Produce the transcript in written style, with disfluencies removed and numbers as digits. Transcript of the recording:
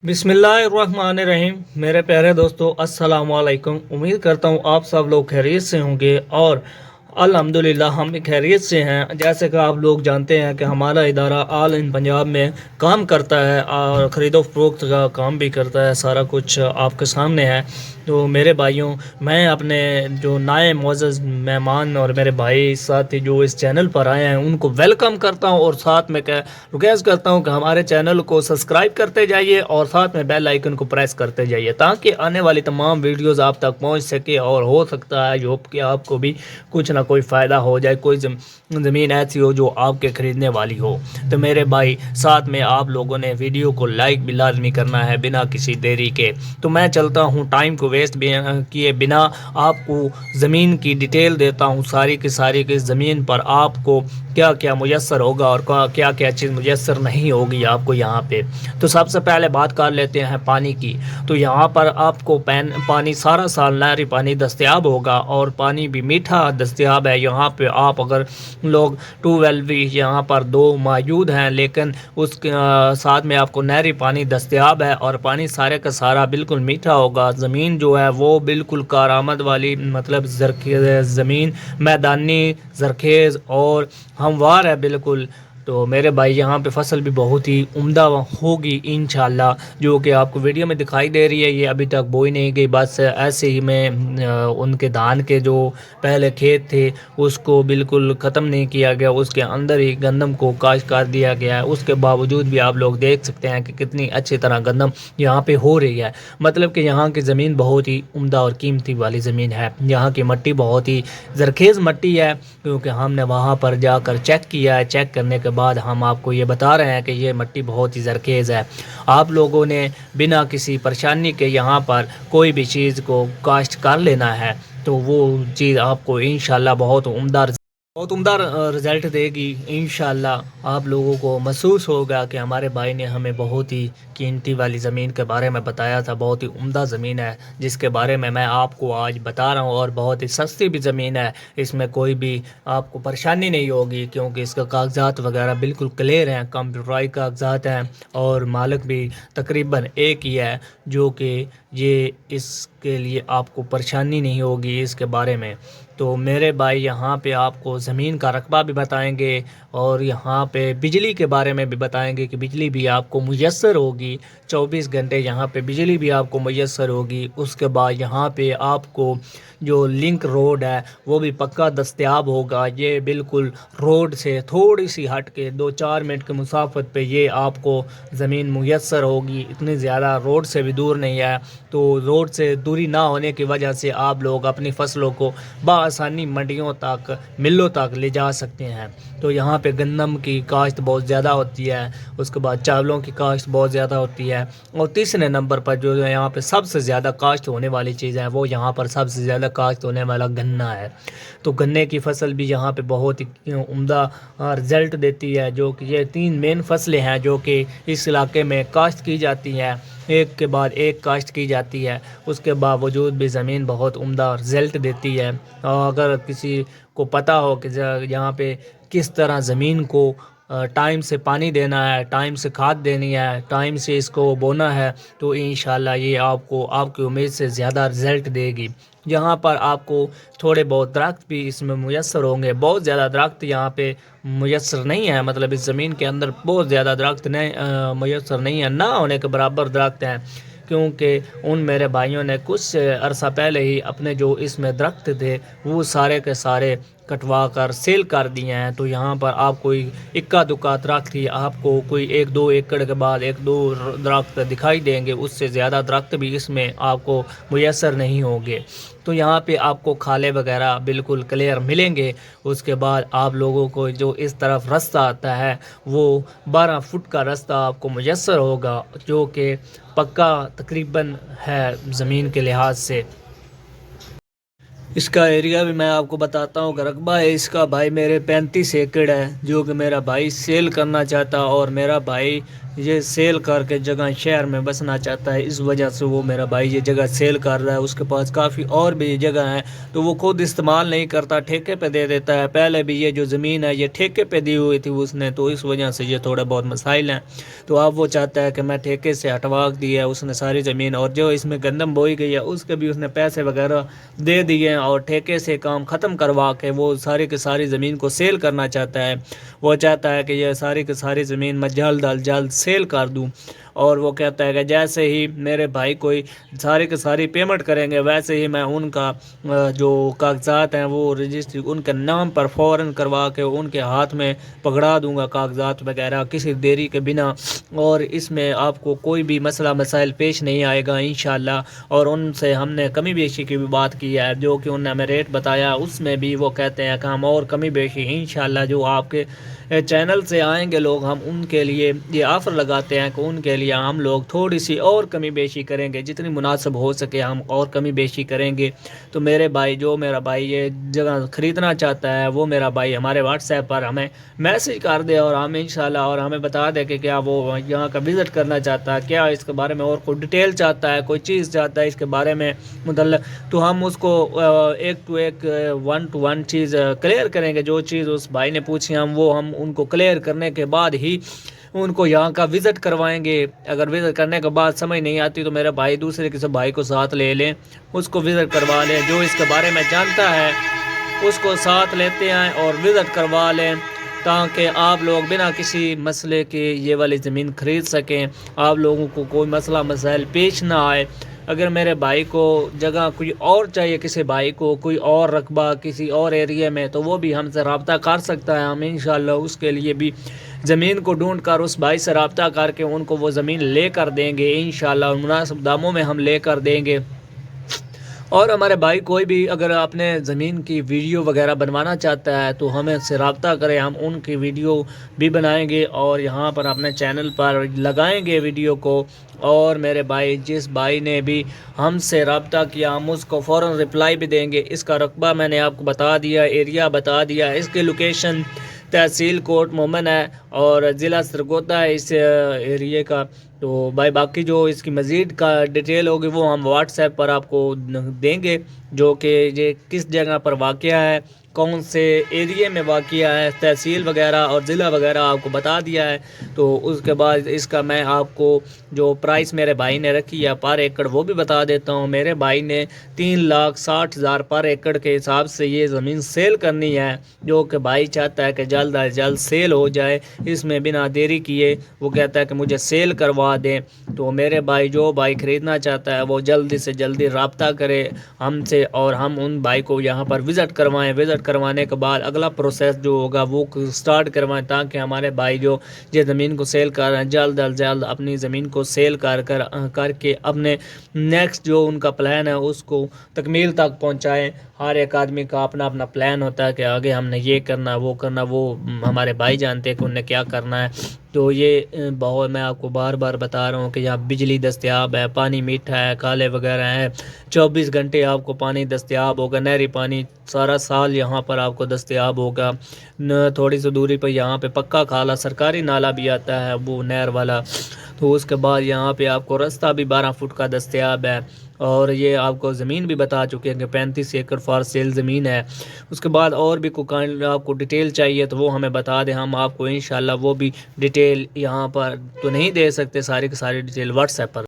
बिस्मिल्लाहिर्रहमानिर्रहीम। मेरे प्यारे दोस्तों, अस्सलाम वालेकुम। उम्मीद करता हूँ आप सब लोग खैरियत से होंगे और अल्हम्दुलिल्लाह हम भी खैरियत से हैं। जैसे कि आप लोग जानते हैं कि हमारा इदारा ऑल इन पंजाब में काम करता है और ख़रीदो फरोख्त का काम भी करता है। सारा कुछ आपके सामने है। तो मेरे भाइयों, मैं अपने जो नए मुअज़्ज़ज़ मेहमान और मेरे भाई साथी जो इस चैनल पर आए हैं उनको वेलकम करता हूं और साथ में रिक्वेस्ट करता हूं कि हमारे चैनल को सब्सक्राइब करते जाइए और साथ में बेल आइकन को प्रेस करते जाइए ताकि आने वाली तमाम वीडियोस आप तक पहुंच सके। और हो सकता है जो कि आपको भी कुछ ना कोई फ़ायदा हो जाए, कोई ज़मीन ऐसी हो जो आपके ख़रीदने वाली हो। तो मेरे भाई, साथ में आप लोगों ने वीडियो को लाइक भी लाजमी करना है बिना किसी देरी के। तो मैं चलता हूँ, टाइम को वेस्ट किए बिना आपको ज़मीन की डिटेल देता हूँ सारी की सारी। कि ज़मीन पर आपको क्या क्या मुयस्सर होगा और क्या क्या चीज़ मुयस्सर नहीं होगी आपको यहाँ पे। तो सबसे पहले बात कर लेते हैं पानी की। तो यहाँ पर आपको पानी सारा साल नहरी पानी दस्तयाब होगा और पानी भी मीठा दस्तयाब है। यहाँ पे आप अगर लोग ट्यूबवेल भी यहाँ पर दो मौजूद हैं, लेकिन उसके साथ में आपको नहरी पानी दस्तयाब है और पानी सारे का सारा बिल्कुल मीठा होगा। ज़मीन जो है वो बिल्कुल कारामद वाली, मतलब ज़मीन मैदानी, ज़रखेज़ और हमवार है बिल्कुल। तो मेरे भाई, यहाँ पे फसल भी बहुत ही उम्दा होगी इंशाल्लाह, जो कि आपको वीडियो में दिखाई दे रही है। ये अभी तक बोई नहीं गई, बस ऐसे ही में उनके धान के जो पहले खेत थे उसको बिल्कुल ख़त्म नहीं किया गया, उसके अंदर ही गंदम को काश्त कर दिया गया है। उसके बावजूद भी आप लोग देख सकते हैं कि कितनी अच्छी तरह गंदम यहाँ पे हो रही है। मतलब कि यहाँ की ज़मीन बहुत ही उम्दा और कीमती वाली ज़मीन है। यहाँ की मिट्टी बहुत ही ज़रखेज़ मिट्टी है, क्योंकि हमने वहाँ पर जाकर चेक किया है। चेक करने के बाद हम आपको ये बता रहे हैं कि ये मिट्टी बहुत ही ज़रखेज़ है। आप लोगों ने बिना किसी परेशानी के यहाँ पर कोई भी चीज़ को काश्त कर लेना है, तो वो चीज़ आपको इंशाल्लाह बहुत उम्दा रिज़ल्ट देगी। इंशाल्लाह आप लोगों को महसूस होगा कि हमारे भाई ने हमें बहुत ही कीमती वाली ज़मीन के बारे में बताया था। बहुत ही उम्दा ज़मीन है जिसके बारे में मैं आपको आज बता रहा हूँ, और बहुत ही सस्ती भी ज़मीन है। इसमें कोई भी आपको परेशानी नहीं होगी, क्योंकि इसका कागजात वगैरह बिल्कुल क्लियर हैं, कंप्यूटराइज कागजात हैं और मालिक भी तकरीबन एक ही है, जो कि ये इसके लिए आपको परेशानी नहीं होगी इसके बारे में। तो मेरे भाई, यहाँ पे आपको ज़मीन का रकबा भी बताएंगे और यहाँ पे बिजली के बारे में भी बताएंगे कि बिजली भी आपको मुयस्सर होगी। 24 घंटे यहाँ पे बिजली भी आपको मुयस्सर होगी। उसके बाद यहाँ पे आपको जो लिंक रोड है वो भी पक्का दस्तयाब होगा। ये बिल्कुल रोड से थोड़ी सी हट के 2-4 मिनट के मुसाफत पे ये आपको ज़मीन मुयस्सर होगी। इतनी ज़्यादा रोड से भी दूर नहीं है। तो रोड से दूरी ना होने की वजह से आप लोग अपनी फसलों को आसानी मंडियों तक, मिलों तक ले जा सकते हैं। तो यहाँ पे गंदम की काश्त बहुत ज़्यादा होती है, उसके बाद चावलों की काश्त बहुत ज़्यादा होती है, और तीसरे नंबर पर जो यहाँ पे सबसे ज़्यादा काश्त होने वाली चीज़ है वो यहाँ पर सबसे ज़्यादा काश्त होने वाला गन्ना है। तो गन्ने की फसल भी यहाँ पे बहुत ही उम्दा रिज़ल्ट देती है। जो कि ये 3 मेन फसलें हैं जो कि इस इलाके में काश्त की जाती हैं, एक के बाद एक काश्त की जाती है। उसके बावजूद भी ज़मीन बहुत उम्दा रिज़ल्ट देती है। और अगर किसी को पता हो कि यहाँ पे किस तरह ज़मीन को टाइम से पानी देना है, टाइम से खाद देनी है, टाइम से इसको बोना है, तो इंशाल्लाह ये आपको आपकी उम्मीद से ज़्यादा रिज़ल्ट देगी। यहाँ पर आपको थोड़े बहुत दरख्त भी इसमें मुयस्सर होंगे। बहुत ज़्यादा दरख्त यहाँ पे मुयस्सर नहीं है, मतलब इस ज़मीन के अंदर बहुत ज़्यादा दरख्त नहीं मुयस्सर नहीं है, ना होने के बराबर दरख्त हैं। क्योंकि उन मेरे भाइयों ने कुछ अरसा पहले ही अपने जो इसमें दरख्त थे वो सारे के सारे कटवा कर सेल कर दिए हैं। तो यहाँ पर आप कोई इक्का दुक्का दरख्त ही आपको कोई 1-2 एकड़ के बाद 1-2 दरख्त दिखाई देंगे, उससे ज़्यादा दरख्त भी इसमें आपको मुयस्सर नहीं होंगे। तो यहाँ पे आपको खाले वगैरह बिल्कुल क्लियर मिलेंगे। उसके बाद आप लोगों को जो इस तरफ रास्ता आता है वो 12 फुट का रास्ता आपको मुयस्सर होगा, जो कि पक्का तकरीबन है ज़मीन के लिहाज से। इसका एरिया भी मैं आपको बताता हूँ। रकबा है इसका भाई मेरे 35 एकड़ है, जो कि मेरा भाई सेल करना चाहता, और मेरा भाई یہ سیل کر کے جگہ شہر میں بسنا چاہتا ہے، اس وجہ سے وہ میرا بھائی یہ جگہ سیل کر رہا ہے۔ اس کے پاس کافی اور بھی جگہ ہیں تو وہ خود استعمال نہیں کرتا، ٹھیکے پہ دے دیتا ہے۔ پہلے بھی یہ جو زمین ہے یہ ٹھیکے پہ دی ہوئی تھی اس نے، تو اس وجہ سے یہ تھوڑے بہت مسائل ہیں۔ تو اب وہ چاہتا ہے کہ میں ٹھیکے سے ہٹوا دی ہے اس نے ساری زمین، اور جو اس میں گندم بوئی گئی ہے اس کے بھی اس نے پیسے وغیرہ دے دیے ہیں، اور ٹھیکے سے کام ختم کروا کے وہ ساری کی ساری زمین کو سیل کرنا چاہتا ہے۔ وہ چاہتا ہے کہ یہ ساری کی ساری زمین میں جلد از جلد سیل کر دوں، اور وہ کہتا ہے کہ جیسے ہی میرے بھائی کوئی ساری کی ساری پیمنٹ کریں گے ویسے ہی میں ان کا جو کاغذات ہیں وہ رجسٹری ان کے نام پر فوراً کروا کے ان کے ہاتھ میں پکڑا دوں گا کاغذات وغیرہ کسی دیری کے بنا، اور اس میں آپ کو کوئی بھی مسئلہ مسائل پیش نہیں آئے گا انشاءاللہ۔ اور ان سے ہم نے کمی بیشی کی بھی بات کی ہے، جو کہ انہوں نے ہمیں ریٹ بتایا اس میں بھی وہ کہتے ہیں کہ ہم اور کمی بیشی انشاءاللہ جو آپ کے چینل سے آئیں گے لوگ، ہم ان کے لیے یہ آفر لگاتے ہیں کہ ان کے لیے ہم لوگ تھوڑی سی اور کمی بیشی کریں گے، جتنی مناسب ہو سکے ہم اور کمی بیشی کریں گے۔ تو میرے بھائی جو میرا بھائی یہ جگہ خریدنا چاہتا ہے وہ میرا بھائی ہمارے واٹس ایپ پر ہمیں میسج کر دے، اور ہم انشاءاللہ اور ہمیں بتا دے کہ کیا وہ یہاں کا وزٹ کرنا چاہتا ہے، کیا اس کے بارے میں اور کوئی ڈیٹیل چاہتا ہے، کوئی چیز چاہتا ہے اس کے بارے میں متعلق، تو ہم اس کو ایک ٹو ایک 1 to 1 چیز کلیئر کریں گے۔ جو چیز اس بھائی نے پوچھی ہم ان کو کلیئر کرنے کے بعد ہی ان کو یہاں کا وزٹ کروائیں گے۔ اگر وزٹ کرنے کے بعد سمجھ نہیں آتی تو میرا بھائی دوسرے کسی بھائی کو ساتھ لے لیں، اس کو وزٹ کروا لیں، جو اس کے بارے میں جانتا ہے اس کو ساتھ لیتے ہیں اور وزٹ کروا لیں، تاکہ آپ لوگ بنا کسی مسئلے کے یہ والی زمین خرید سکیں، آپ لوگوں کو کوئی مسئلہ مسائل پیش نہ آئے۔ اگر میرے بھائی کو جگہ کوئی اور چاہیے، کسی بھائی کو کوئی اور رقبہ کسی اور ایریے میں، تو وہ بھی ہم سے رابطہ کر سکتا ہے، ہم انشاءاللہ اس کے لیے بھی زمین کو ڈھونڈ کر اس بھائی سے رابطہ کر کے ان کو وہ زمین لے کر دیں گے انشاءاللہ، مناسب داموں میں ہم لے کر دیں گے۔ اور ہمارے بھائی کوئی بھی اگر اپنے زمین کی ویڈیو وغیرہ بنوانا چاہتا ہے تو ہمیں سے رابطہ کریں، ہم ان کی ویڈیو بھی بنائیں گے اور یہاں پر اپنے چینل پر لگائیں گے ویڈیو کو۔ اور میرے بھائی جس بھائی نے بھی ہم سے رابطہ کیا ہم اس کو فوراً رپلائی بھی دیں گے۔ اس کا رقبہ میں نے آپ کو بتا دیا، ایریا بتا دیا، اس کی لوکیشن تحصیل کوٹ مومن ہے اور ضلع سرگودا ہے اس ایریے کا۔ تو بھائی باقی جو اس کی مزید کا ڈیٹیل ہوگی وہ ہم واٹس ایپ پر آپ کو دیں گے، جو کہ یہ کس جگہ پر واقع ہے، کون سے ایریے میں واقع ہے، تحصیل وغیرہ اور ضلع وغیرہ آپ کو بتا دیا ہے۔ تو اس کے بعد اس کا میں آپ کو جو پرائس میرے بھائی نے رکھی ہے پر ایکڑ وہ بھی بتا دیتا ہوں۔ میرے بھائی نے 3,60,000 پر ایکڑ کے حساب سے یہ زمین سیل کرنی ہے، جو کہ بھائی چاہتا ہے کہ جلد از جلد سیل ہو جائے، اس میں بنا دیری کیے وہ کہتا ہے کہ مجھے سیل کروا دیں۔ تو میرے بھائی جو بھائی خریدنا چاہتا ہے وہ جلدی سے جلدی رابطہ کرے ہم سے، اور ہم ان بھائی کو یہاں پر وزٹ کروائیں۔ وزٹ کروانے کے بعد اگلا پروسیس جو ہوگا وہ سٹارٹ کروائیں، تاکہ ہمارے بھائی جو یہ زمین کو سیل کر رہے ہیں جلد از جلد اپنی زمین کو سیل کر کے اپنے نیکسٹ جو ان کا پلان ہے اس کو تکمیل تک پہنچائیں۔ ہر ایک آدمی کا اپنا اپنا پلان ہوتا ہے کہ آگے ہم نے یہ کرنا وہ کرنا، وہ ہمارے بھائی جانتے ہیں کہ انہیں کیا کرنا ہے۔ تو یہ بہت میں آپ کو بار بار بتا رہا ہوں کہ یہاں بجلی دستیاب ہے، پانی میٹھا ہے، کالے وغیرہ ہیں، 24 گھنٹے آپ کو پانی دستیاب ہوگا، نہری پانی سارا سال یہاں پر آپ کو دستیاب ہوگا۔ تھوڑی سی دوری پہ یہاں پہ پکا کھالا سرکاری نالا بھی آتا ہے وہ نہر والا۔ تو اس کے بعد یہاں پہ آپ کو راستہ بھی 12 فٹ کا دستیاب ہے، اور یہ آپ کو زمین بھی بتا چکے ہیں کہ 35 ایکڑ فار سیل زمین ہے۔ اس کے بعد اور بھی کوئی آپ کو ڈیٹیل چاہیے تو وہ ہمیں بتا دیں، ہم آپ کو انشاءاللہ وہ بھی ڈیٹیل یہاں پر تو نہیں دے سکتے، ساری کی ساری ڈیٹیل واٹس ایپ پر